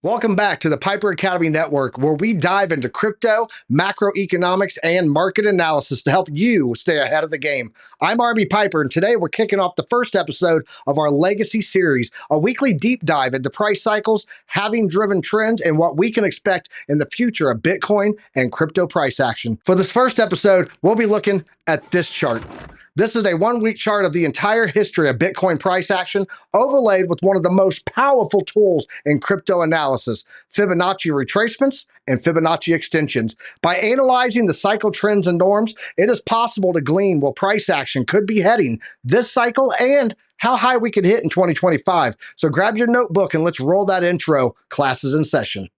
Welcome back to the Piper Academy Network, where we dive into crypto, macroeconomics, and market analysis to help you stay ahead of the game. I'm RB Piper, and today we're kicking off the first episode of our Legacy series, a weekly deep dive into price cycles, halving-driven trends, and what we can expect in the future of Bitcoin and crypto price action. For this first episode, we'll be looking at this chart. This is a one-week chart of the entire history of Bitcoin price action, overlaid with one of the most powerful tools in crypto analysis, Fibonacci retracements and Fibonacci extensions. By analyzing the cycle trends and norms, it is possible to glean where price action could be heading this cycle and how high we could hit in 2025. So grab your notebook and let's roll that intro. Classes in session.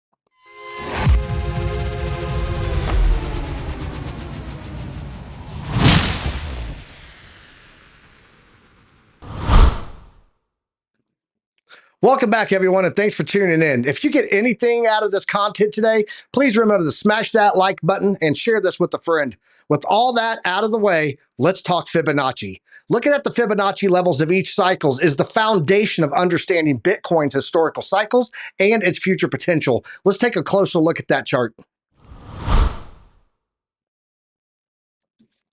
Welcome back, everyone, and thanks for tuning in. If you get anything out of this content today, please remember to smash that like button and share this with a friend. With all that out of the way, let's talk Fibonacci. Looking at the Fibonacci levels of each cycle is the foundation of understanding Bitcoin's historical cycles and its future potential. Let's take a closer look at that chart.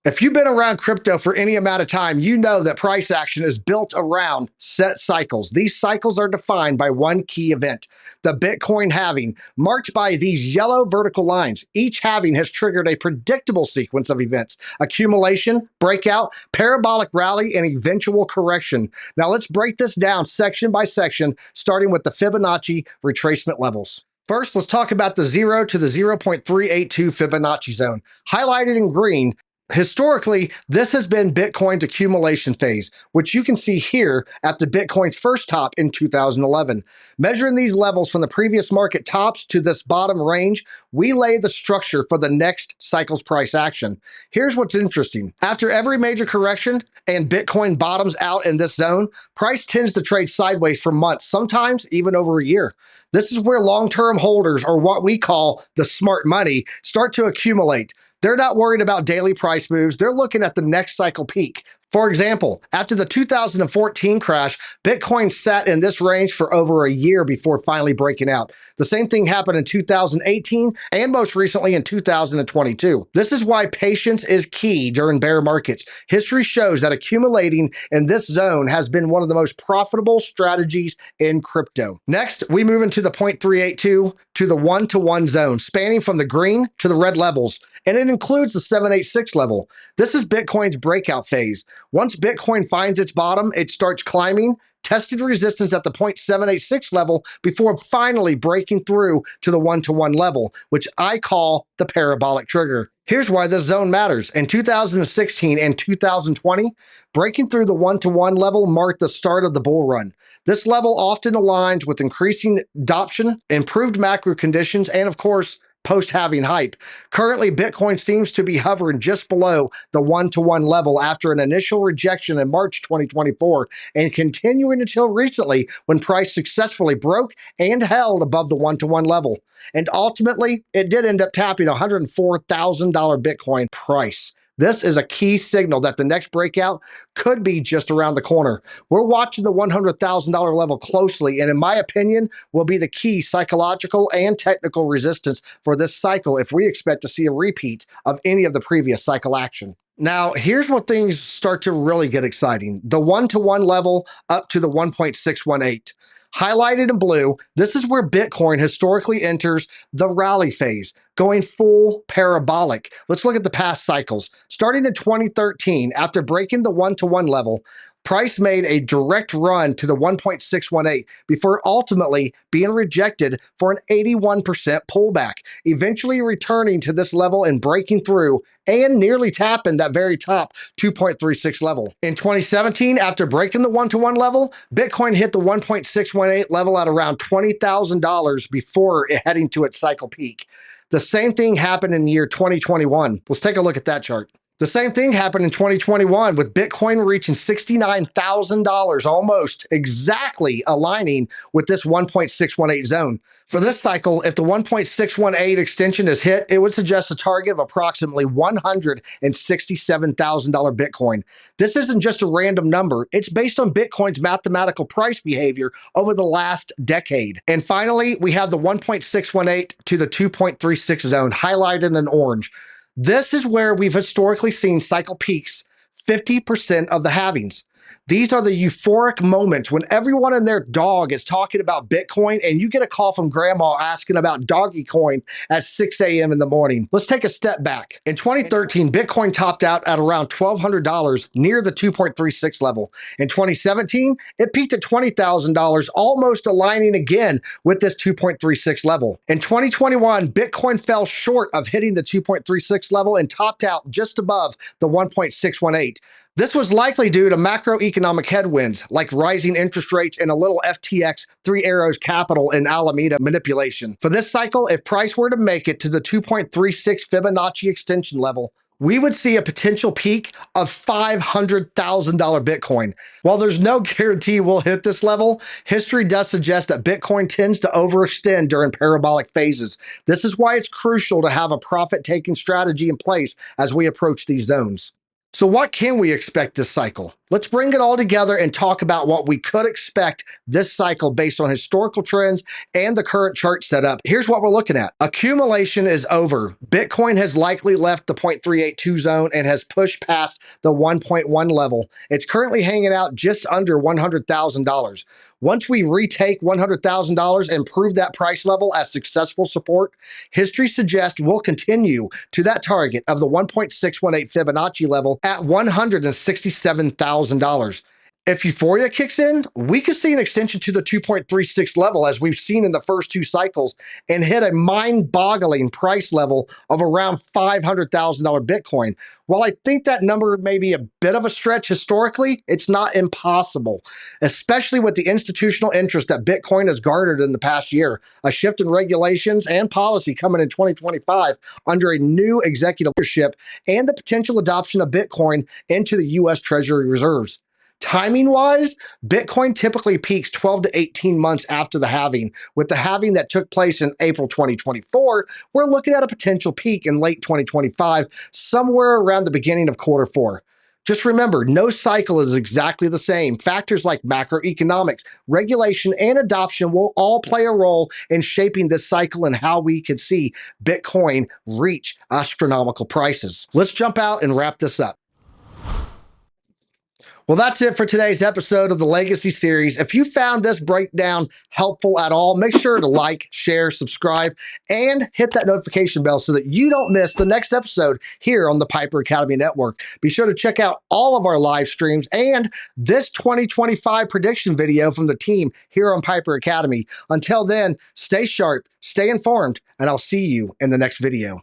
If you've been around crypto for any amount of time, you know that price action is built around set cycles. These cycles are defined by one key event, the Bitcoin halving, marked by these yellow vertical lines. Each halving has triggered a predictable sequence of events: accumulation, breakout, parabolic rally, and eventual correction. Now let's break this down section by section, starting with the Fibonacci retracement levels. First, let's talk about the 0 to the 0.382 Fibonacci zone. Highlighted in green, historically, this has been Bitcoin's accumulation phase, which you can see here after Bitcoin's first top in 2011. Measuring these levels from the previous market tops to this bottom range, we lay the structure for the next cycle's price action. Here's what's interesting. After every major correction and Bitcoin bottoms out in this zone, price tends to trade sideways for months, sometimes even over a year. This is where long-term holders, or what we call the smart money, start to accumulate. They're not worried about daily price moves. They're looking at the next cycle peak. For example, after the 2014 crash, Bitcoin sat in this range for over a year before finally breaking out. The same thing happened in 2018 and most recently in 2022. This is why patience is key during bear markets. History shows that accumulating in this zone has been one of the most profitable strategies in crypto. Next, we move into the 0.382 to the 1-to-1 zone, spanning from the green to the red levels, and it includes the 786 level. This is Bitcoin's breakout phase. Once Bitcoin finds its bottom, it starts climbing, testing resistance at the 0.786 level before finally breaking through to the 1-to-1 level, which I call the parabolic trigger. Here's why this zone matters. In 2016 and 2020, breaking through the 1-to-1 level marked the start of the bull run. This level often aligns with increasing adoption, improved macro conditions, and of course, post-halving hype. Currently, Bitcoin seems to be hovering just below the 1-to-1 level after an initial rejection in March 2024 and continuing until recently when price successfully broke and held above the 1-to-1 level. And ultimately, it did end up tapping $104,000 Bitcoin price. This is a key signal that the next breakout could be just around the corner. We're watching the $100,000 level closely, and in my opinion, will be the key psychological and technical resistance for this cycle if we expect to see a repeat of any of the previous cycle action. Now, here's where things start to really get exciting. The 1-to-1 level up to the 1.618. Highlighted in blue, this is where Bitcoin historically enters the rally phase, going full parabolic. Let's look at the past cycles. Starting in 2013, after breaking the 1-to-1 level, price made a direct run to the 1.618 before ultimately being rejected for an 81% pullback, eventually returning to this level and breaking through and nearly tapping that very top 2.36 level. In 2017, after breaking the 1-to-1 level, Bitcoin hit the 1.618 level at around $20,000 before heading to its cycle peak. The same thing happened in the year 2021. Let's take a look at that chart. The same thing happened in 2021 with Bitcoin reaching $69,000, almost exactly aligning with this 1.618 zone. For this cycle, if the 1.618 extension is hit, it would suggest a target of approximately $167,000 Bitcoin. This isn't just a random number. It's based on Bitcoin's mathematical price behavior over the last decade. And finally, we have the 1.618 to the 2.36 zone highlighted in orange. This is where we've historically seen cycle peaks 50% of the halvings. These are the euphoric moments when everyone and their dog is talking about Bitcoin and you get a call from grandma asking about doggy coin at 6 a.m. in the morning. Let's take a step back. In 2013, Bitcoin topped out at around $1,200 near the 2.36 level. In 2017, it peaked at $20,000, almost aligning again with this 2.36 level. In 2021, Bitcoin fell short of hitting the 2.36 level and topped out just above the 1.618. This was likely due to macroeconomic headwinds like rising interest rates and a little FTX Three Arrows Capital and Alameda manipulation. For this cycle, if price were to make it to the 2.36 Fibonacci extension level, we would see a potential peak of $500,000 Bitcoin. While there's no guarantee we'll hit this level, history does suggest that Bitcoin tends to overextend during parabolic phases. This is why it's crucial to have a profit-taking strategy in place as we approach these zones. So what can we expect this cycle? Let's bring it all together and talk about what we could expect this cycle based on historical trends and the current chart setup. Here's what we're looking at. Accumulation is over. Bitcoin has likely left the 0.382 zone and has pushed past the 1.1 level. It's currently hanging out just under $100,000. Once we retake $100,000 and prove that price level as successful support, history suggests we'll continue to that target of the 1.618 Fibonacci level at $167,000. If Euphoria kicks in, we could see an extension to the 2.36 level as we've seen in the first two cycles and hit a mind-boggling price level of around $500,000 Bitcoin. While I think that number may be a bit of a stretch historically, it's not impossible, especially with the institutional interest that Bitcoin has garnered in the past year, a shift in regulations and policy coming in 2025 under a new executive leadership, and the potential adoption of Bitcoin into the U.S. Treasury reserves. Timing-wise, Bitcoin typically peaks 12 to 18 months after the halving. With the halving that took place in April 2024, we're looking at a potential peak in late 2025, somewhere around the beginning of quarter four. Just remember, no cycle is exactly the same. Factors like macroeconomics, regulation, and adoption will all play a role in shaping this cycle and how we could see Bitcoin reach astronomical prices. Let's jump out and wrap this up. Well, that's it for today's episode of the Legacy series. If you found this breakdown helpful at all, make sure to like, share, subscribe, and hit that notification bell so that you don't miss the next episode here on the Piper Academy Network. Be sure to check out all of our live streams and this 2025 prediction video from the team here on Piper Academy. Until then, stay sharp, stay informed, and I'll see you in the next video.